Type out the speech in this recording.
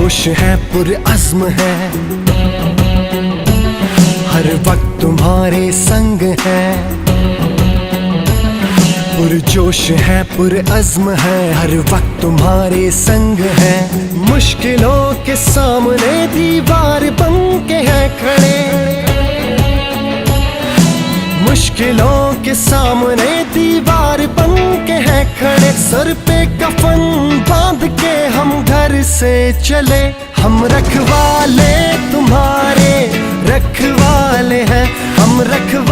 जोश है पुरअज़्म है, हर वक्त तुम्हारे संग है। पुरजोश है पुरअज़्म है, हर वक्त तुम्हारे संग है। मुश्किलों के सामने दीवार बन के है खड़े, मुश्किलों के सामने दीवार बन के है खड़े। सर पे कफन बांध के हम घर से चले, हम रखवाले तुम्हारे रखवाले हैं, हम रखवाले